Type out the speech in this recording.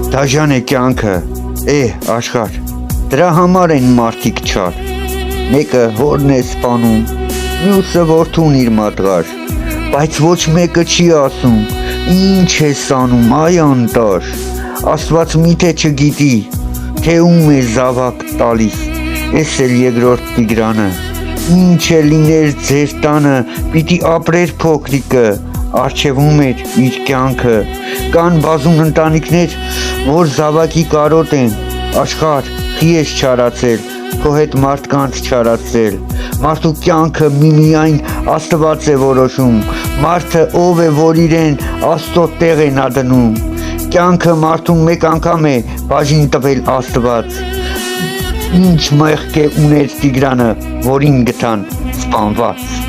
Դաժան է կյանքը, աշխար, դրա համար են մարդիկ չար, մեկը հորն է սպանում, մյուսը որդուն իր մատղար, բայց ոչ մեկը չի ասում, ինչ ես անում, այ անտար, Աստված միթե չգիտի, թե ում է զավակ տալիս, էս էլ երկրորդ Տիգրանը, ինչ է լիներ ձեր տանը, պիտի ապրեր փոքրիկը, առջևում էր իր կյանքը, կան բազում ընտանիքներ, որ զավակի կարոտ են, աշխարհ, խի ես չարացել, քո հետ մարդկանց չարացել, մարդու կյանքը միմիայն Աստված է որոշում, մարդը ով է, որ իրեն Աստծո տեղ է նա դնում, կյանքը մարդուն մեկ անգամ է բաժին տվել Աստված, ինչ մեղք է ուներ Տիգրանը, որին գտան սպանված։